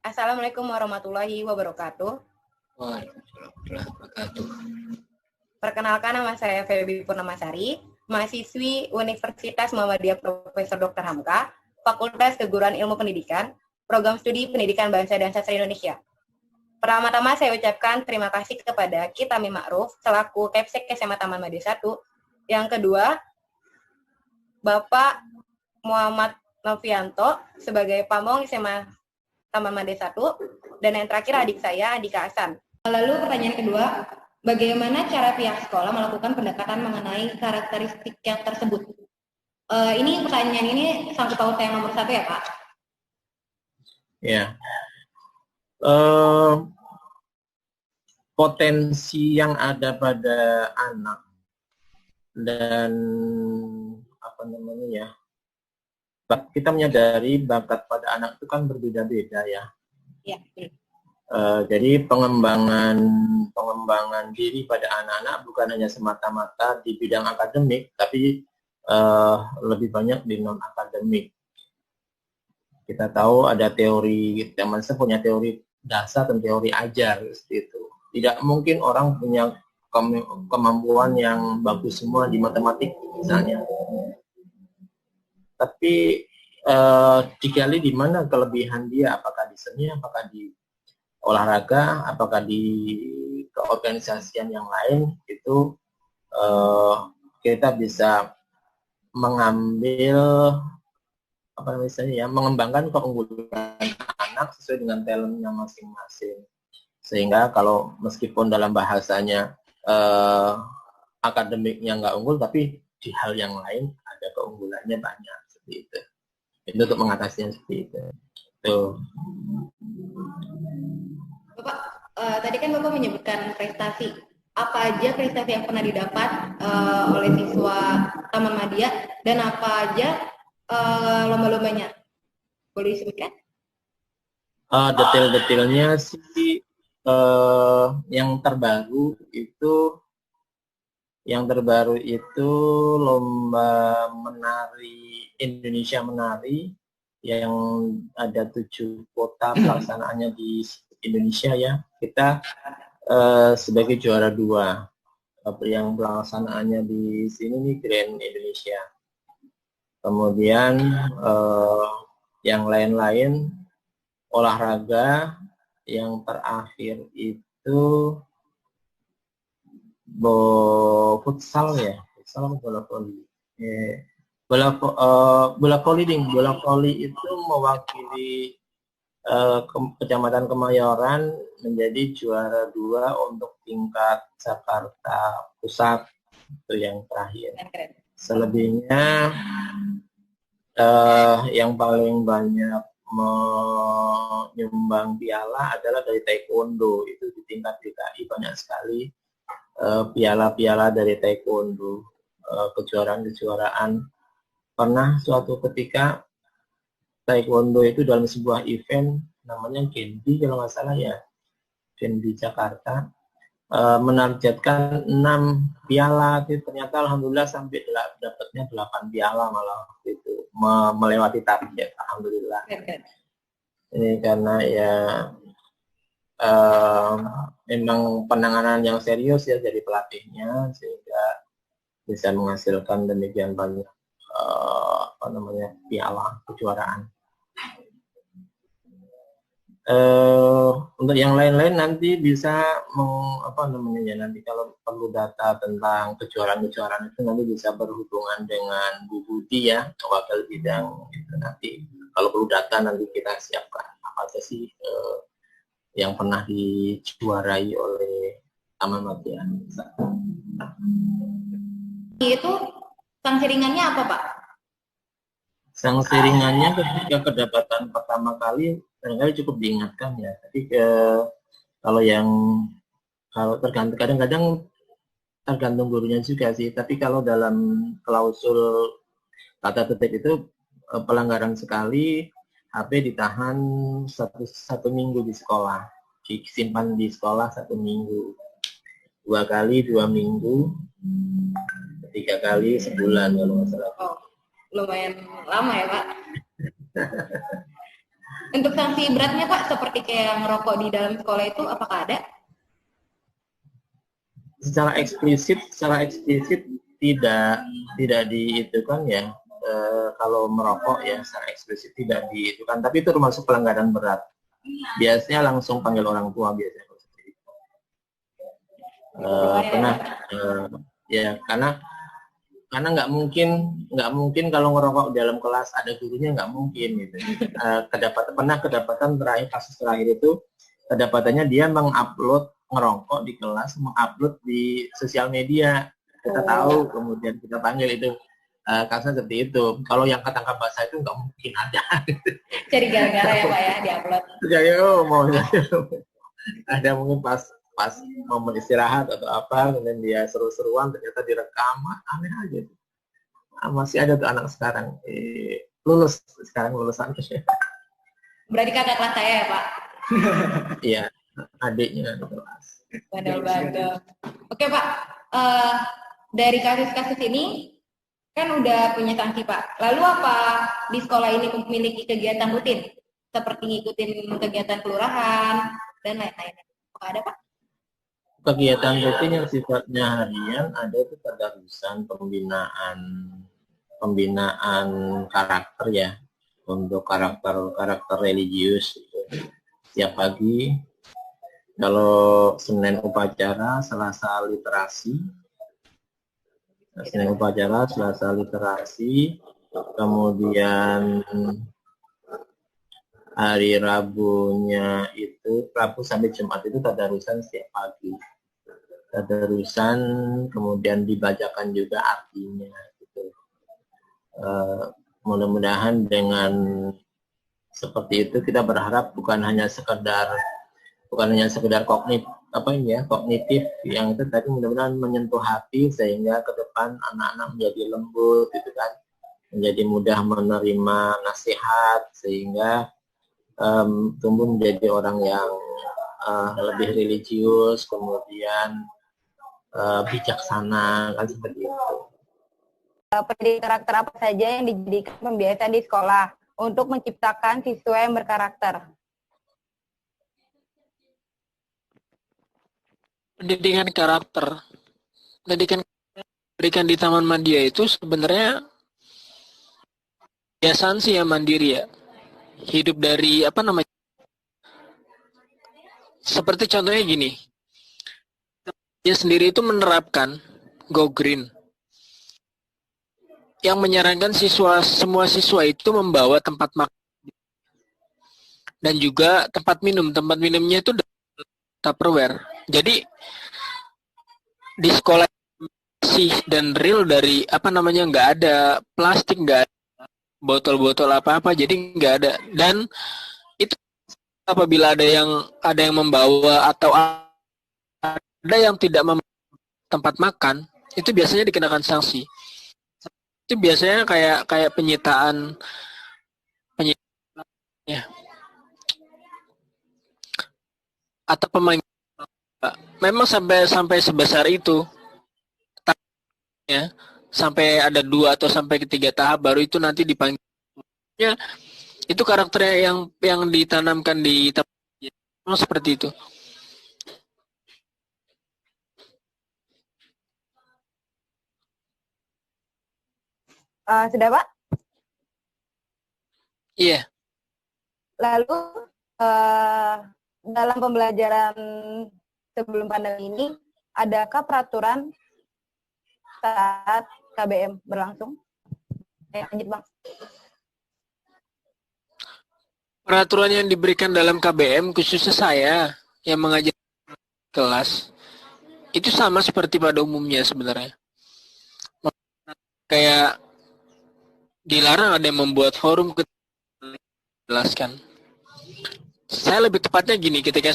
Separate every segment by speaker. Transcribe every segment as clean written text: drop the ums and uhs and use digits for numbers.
Speaker 1: Assalamualaikum warahmatullahi wabarakatuh.
Speaker 2: Waalaikumsalam warahmatullahi wabarakatuh.
Speaker 1: Perkenalkan, nama saya Feby Purnamasari, mahasiswi Universitas Muhammadiyah Profesor Dr. Hamka, Fakultas Keguruan Ilmu Pendidikan, Program Studi Pendidikan Bangsa dan Sastra Indonesia. Pertama-tama saya ucapkan terima kasih kepada Kitami Ma'ruf selaku Kepsek SMA Taman Made 1. Yang kedua, Bapak Muhammad Novianto sebagai Pamong SMA Taman Made 1. Dan yang terakhir adik saya, Andika Hasan. Lalu pertanyaan kedua, bagaimana cara pihak sekolah melakukan pendekatan mengenai karakteristik yang tersebut? Ini pertanyaan ini sangkut paut yang nomor 1 ya, Pak?
Speaker 2: Ya. Potensi yang ada pada anak dan kita menyadari bakat pada anak itu kan berbeda-beda ya.
Speaker 1: Ya.
Speaker 2: Jadi pengembangan diri pada anak-anak bukan hanya semata-mata di bidang akademik, tapi lebih banyak di non akademik. Kita tahu ada teori, teman saya punya teori dasar dan teori ajar seperti itu. Tidak mungkin orang punya kemampuan yang bagus semua di matematik misalnya. Tapi digali di mana kelebihan dia, apakah di seni, apakah di olahraga, apakah di keorganisasian yang lain, itu kita bisa mengambil mengembangkan keunggulan anak sesuai dengan talentnya masing-masing. Sehingga kalau meskipun dalam bahasanya akademiknya nggak unggul, tapi di hal yang lain ada keunggulannya banyak seperti itu. Itu untuk mengatasinya seperti itu. Tuh.
Speaker 1: Bapak, tadi kan Bapak menyebutkan prestasi. Apa aja prestasi yang pernah didapat oleh siswa Taman Madya dan apa aja lomba-lombanya? Boleh disebutkan?
Speaker 2: Detail-detailnya sih yang terbaru itu lomba menari Indonesia Menari yang ada 7 kota pelaksanaannya di Indonesia ya. Kita sebagai juara 2 yang pelaksanaannya di sini nih Grand Indonesia. Kemudian yang lain-lain olahraga yang terakhir itu futsal ya, futsal bola voli. Bola voli itu mewakili Kecamatan Kemayoran menjadi juara 2 untuk tingkat Jakarta Pusat, itu yang terakhir. Selebihnya yang paling banyak menyumbang piala adalah dari taekwondo. Itu di tingkat DKI banyak sekali piala-piala dari taekwondo, kejuaraan-kejuaraan. Pernah suatu ketika taekwondo itu dalam sebuah event namanya Genbi kalau nggak salah ya, Genbi Jakarta, menargetkan 6 piala, itu ternyata alhamdulillah sampai dapatnya 8 piala malah itu, melewati target, alhamdulillah. Ini karena ya memang penanganan yang serius ya dari pelatihnya sehingga bisa menghasilkan demikian banyak piala kejuaraan. Untuk yang lain-lain nanti bisa nanti kalau perlu data tentang kejuaraan-kejuaraan itu nanti bisa berhubungan dengan Bu Budi ya, wakil bidang itu. Nanti kalau perlu data nanti kita siapkan apa aja sih yang pernah dijuarai oleh Taman Madya.
Speaker 1: Itu sanksi ringannya apa, Pak?
Speaker 2: Sanksi ringannya ketika kedapatan pertama kali barangkali cukup diingatkan ya. Tapi kalau tergantung, kadang-kadang tergantung gurunya juga sih. Tapi kalau dalam klausul tata tertib itu pelanggaran sekali, HP ditahan satu minggu di sekolah, disimpan di sekolah 1 minggu, 2 kali 2 minggu, 3 kali sebulan kalau nggak salah.
Speaker 1: Oh, lumayan lama ya Pak. Untuk sanksi beratnya Pak, seperti kayak ngerokok di dalam sekolah itu, apakah ada?
Speaker 2: Secara eksplisit tidak diitukan ya. Kalau merokok ya secara eksplisit tidak diitukan, tapi itu termasuk pelanggaran berat. Biasanya langsung panggil orang tua biasanya. Pernah ya karena nggak mungkin kalau ngerokok dalam kelas ada gurunya, nggak mungkin gitu. Kedapatan terakhir, kasus terakhir itu kedapatannya dia mengupload ngerokok di kelas, mengupload di sosial media. Kita tahu, kemudian kita panggil itu. Kasusnya seperti itu. Kalau yang ketangkap basah itu nggak mungkin ada.
Speaker 1: Cari gara-gara ya Pak ya, diupload.
Speaker 2: Jadi mau ada mungkin pas momen istirahat atau apa, kemudian dia seru-seruan ternyata direkam, aneh aja. Masih ada tuh anak sekarang, lulus sekarang lulusan.
Speaker 1: Berarti kakak kelas saya ya Pak?
Speaker 2: Iya, adiknya di kelas.
Speaker 1: Bandel-bandel. Oke Pak, dari kasus-kasus ini kan udah punya sanksi Pak. Lalu apa di sekolah ini memiliki kegiatan rutin seperti ngikutin kegiatan kelurahan dan lain-lain? Apakah ada Pak?
Speaker 2: Kegiatan rutin yang sifatnya harian ada itu tadarusan, pembinaan karakter ya, untuk karakter religius gitu. Setiap pagi, kalau Senin upacara, Selasa literasi, kemudian hari Rabunya itu, Rabu sampai Jumat itu tadarusan setiap pagi. Tadarusan, kemudian dibacakan juga artinya gitu. Mudah-mudahan dengan seperti itu kita berharap bukan hanya sekedar kognitif yang itu tadi, mudah-mudahan menyentuh hati sehingga ke depan anak-anak menjadi lembut gitu kan, menjadi mudah menerima nasihat sehingga tumbuh menjadi orang yang lebih religius, kemudian bijaksana, kan seperti itu.
Speaker 1: Pendidik karakter apa saja yang dijadikan pembiasa di sekolah untuk menciptakan siswa yang berkarakter?
Speaker 3: Pendidikan karakter, pendidikan di Taman Madya itu sebenarnya kebiasaan sih ya, mandiri ya. Hidup dari seperti contohnya gini, dia sendiri itu menerapkan Go Green yang menyarankan semua siswa itu membawa tempat makan dan juga tempat minumnya itu Tupperware. Jadi di sekolah sih dan real dari nggak ada plastik, nggak ada botol-botol apa-apa, jadi nggak ada. Dan itu apabila ada yang membawa atau ada yang tidak membawa tempat makan, itu biasanya dikenakan sanksi. Itu biasanya kayak penyitaan ya, atau pemanggilan. Memang sampai sebesar itu ya, sampai ada 2 atau sampai ke 3 tahap baru itu nanti dipanggilnya. Itu karakternya yang ditanamkan di memang seperti itu.
Speaker 1: Sudah Pak?
Speaker 3: Iya.
Speaker 1: Lalu dalam pembelajaran sebelum pandemi ini, adakah peraturan saat KBM berlangsung? Lanjut Bang.
Speaker 3: Peraturan yang diberikan dalam KBM, khususnya saya yang mengajar kelas, itu sama seperti pada umumnya sebenarnya. Kayak dilarang ada yang membuat forum jelaskan. Saya lebih tepatnya gini, ketika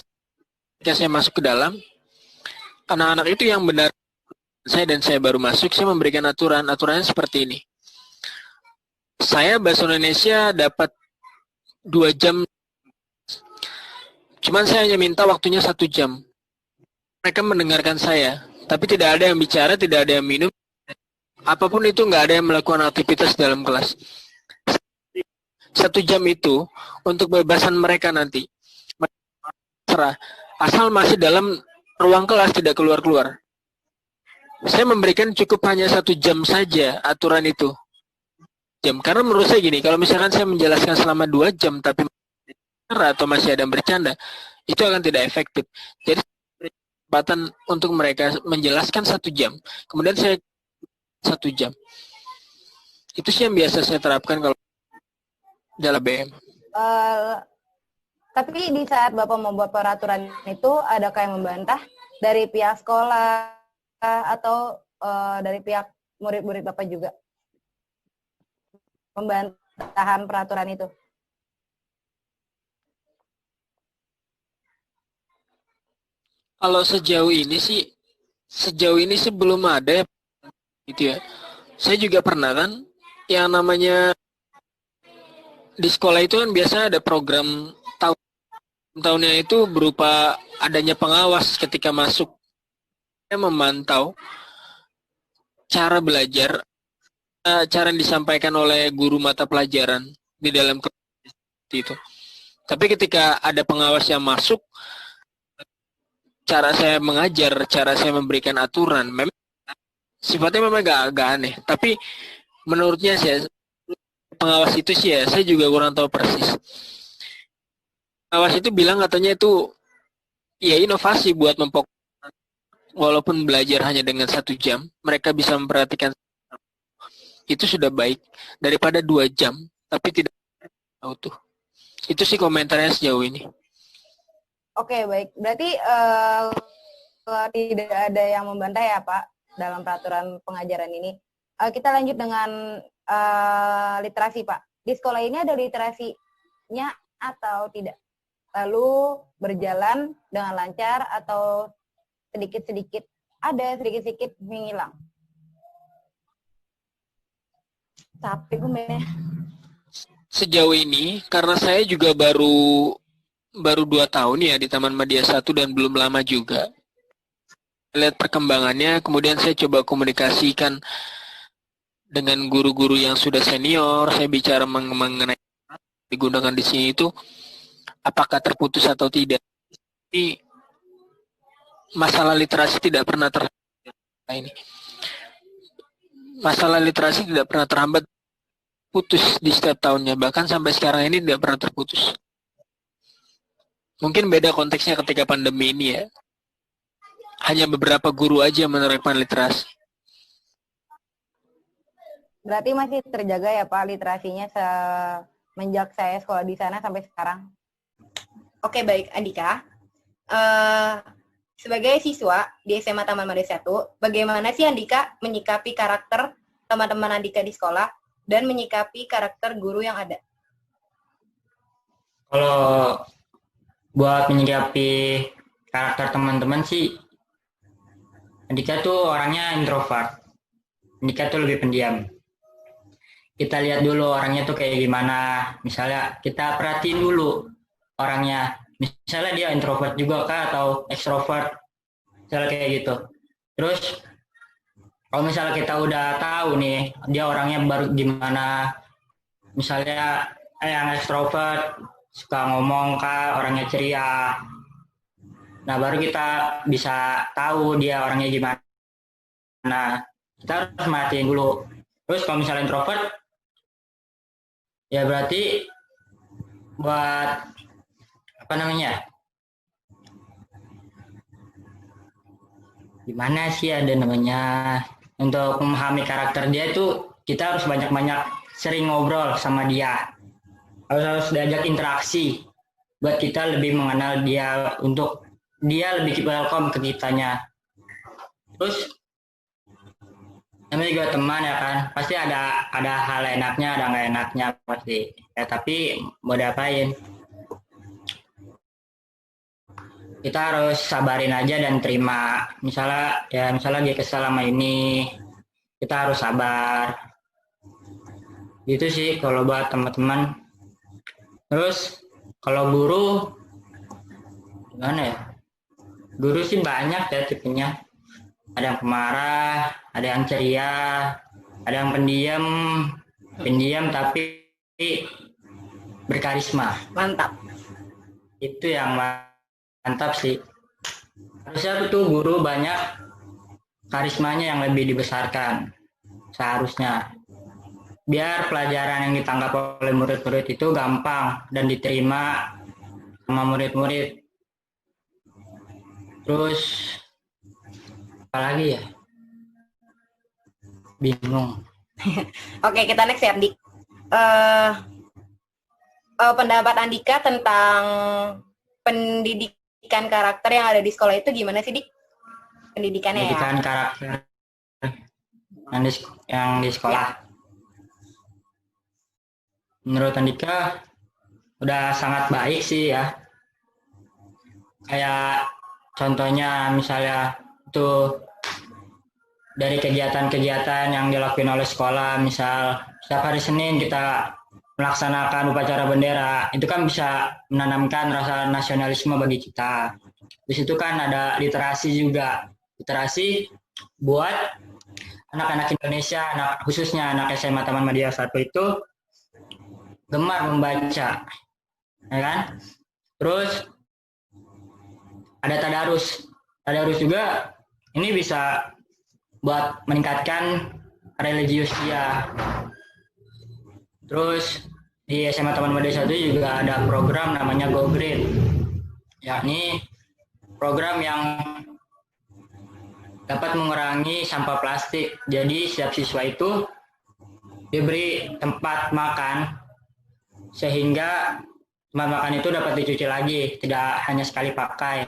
Speaker 3: saya masuk ke dalam, anak-anak itu yang benar saya baru masuk, saya memberikan aturannya seperti ini. Saya bahasa Indonesia dapat 2 jam, cuman saya hanya minta waktunya 1 jam. Mereka mendengarkan saya, tapi tidak ada yang bicara, tidak ada yang minum, apapun itu, nggak ada yang melakukan aktivitas dalam kelas. 1 jam itu untuk kebebasan mereka nanti. Serah. Asal masih dalam ruang kelas, tidak keluar-keluar. Saya memberikan cukup hanya 1 jam saja aturan itu. Karena menurut saya gini, kalau misalkan saya menjelaskan selama 2 jam tapi atau masih ada yang bercanda, itu akan tidak efektif. Jadi kesempatan untuk mereka menjelaskan 1 jam, kemudian saya 1 jam. Itu sih yang biasa saya terapkan kalau dalam BM.
Speaker 1: Tapi di saat Bapak membuat peraturan itu, adakah yang membantah dari pihak sekolah atau dari pihak murid-murid Bapak juga? Pembantahan peraturan itu?
Speaker 3: Kalau sejauh ini sih belum ada gitu ya. Saya juga pernah kan yang namanya di sekolah itu kan biasa ada program tahunnya itu berupa adanya pengawas ketika masuk. Saya memantau cara belajar, cara yang disampaikan oleh guru mata pelajaran di dalam kelas itu. Tapi ketika ada pengawas yang masuk, cara saya mengajar, cara saya memberikan aturan, memang sifatnya memang agak aneh. Tapi menurutnya saya pengawas itu sih ya, saya juga kurang tahu persis. Pengawas itu bilang katanya itu ya inovasi buat walaupun belajar hanya dengan 1 jam, mereka bisa memperhatikan itu sudah baik daripada 2 jam, tapi tidak tahu tuh. Itu sih komentarnya sejauh ini.
Speaker 1: Oke, baik. Berarti tidak ada yang membantah ya, Pak, dalam peraturan pengajaran ini. Kita lanjut dengan literasi, Pak. Di sekolah ini ada literasinya atau tidak? Lalu berjalan dengan lancar atau sedikit-sedikit ada, sedikit-sedikit menghilang? Capek gue.
Speaker 3: Sejauh ini, karena saya juga baru 2 tahun ya di Taman Media 1 dan belum lama juga. Lihat perkembangannya, kemudian saya coba komunikasikan dengan guru-guru yang sudah senior. Saya bicara mengenai digunakan di sini itu apakah terputus atau tidak. Ini masalah literasi tidak pernah Masalah literasi tidak pernah terhambat, putus di setiap tahunnya, bahkan sampai sekarang ini tidak pernah terputus. Mungkin beda konteksnya ketika pandemi ini ya. Hanya beberapa guru aja menerapkan literasi.
Speaker 1: Berarti masih terjaga ya Pak literasinya semenjak saya sekolah di sana sampai sekarang? Oke, baik Andika. Sebagai siswa di SMA Taman Media 1, bagaimana sih Andika menyikapi karakter teman-teman Andika di sekolah dan menyikapi karakter guru yang ada?
Speaker 4: Kalau buat menyikapi karakter teman-teman sih, Andika tuh orangnya introvert. Andika tuh lebih pendiam. Kita lihat dulu orangnya tuh kayak gimana. Misalnya kita perhatiin dulu orangnya. Misalnya dia introvert juga kah atau ekstrovert. Misalnya kayak gitu. Terus kalau misalnya kita udah tahu nih dia orangnya baru gimana. Misalnya yang ekstrovert suka ngomong kah, orangnya ceria. Nah, baru kita bisa tahu dia orangnya gimana. Nah, kita harus merhatiin dulu. Terus kalau misalnya introvert, ya berarti buat gimana sih ada namanya, untuk memahami karakter dia itu kita harus banyak-banyak sering ngobrol sama dia. Harus diajak interaksi buat kita lebih mengenal dia, untuk dia lebih welcome ke kitanya. Terus namanya juga teman ya kan, pasti ada hal enaknya, ada nggak enaknya pasti ya, tapi mau diapain, kita harus sabarin aja dan terima. Misalnya dia kesal sama ini, kita harus sabar gitu sih kalau buat teman-teman. Terus kalau guru gimana ya, guru sih banyak ya tipenya. Ada yang pemarah, ada yang ceria, ada yang pendiam tapi berkarisma.
Speaker 1: Mantap.
Speaker 4: Itu yang mantap sih. Harusnya tuh guru banyak karismanya yang lebih dibesarkan seharusnya. Biar pelajaran yang ditangkap oleh murid-murid itu gampang dan diterima sama murid-murid. Terus apa lagi ya? Bingung.
Speaker 1: Oke, kita next ya, Dik. Pendapat Andika tentang pendidikan karakter yang ada di sekolah itu gimana sih, Dik? Pendidikannya
Speaker 4: Pendidikan
Speaker 1: ya?
Speaker 4: karakter yang di sekolah.
Speaker 1: Ya.
Speaker 4: Menurut Andika udah sangat baik sih ya. Kayak contohnya misalnya itu dari kegiatan-kegiatan yang dilakukan oleh sekolah, misal setiap hari Senin kita melaksanakan upacara bendera, itu kan bisa menanamkan rasa nasionalisme bagi kita. Di situ kan ada literasi juga, literasi buat anak-anak Indonesia, khususnya anak SMA Taman Media 1 itu gemar membaca, ya kan? Terus ada tadarus juga, ini bisa buat meningkatkan religius dia. Terus di SMA Taman Media 1 juga ada program namanya Go Green, yakni program yang dapat mengurangi sampah plastik. Jadi setiap siswa itu diberi tempat makan sehingga tempat makan itu dapat dicuci lagi, tidak hanya sekali pakai.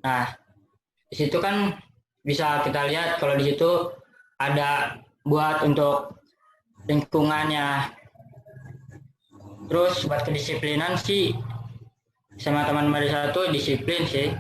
Speaker 4: Nah, di situ kan bisa kita lihat kalau di situ ada buat untuk lingkungannya. Terus buat kedisiplinan sih, sama teman Media 1 disiplin sih.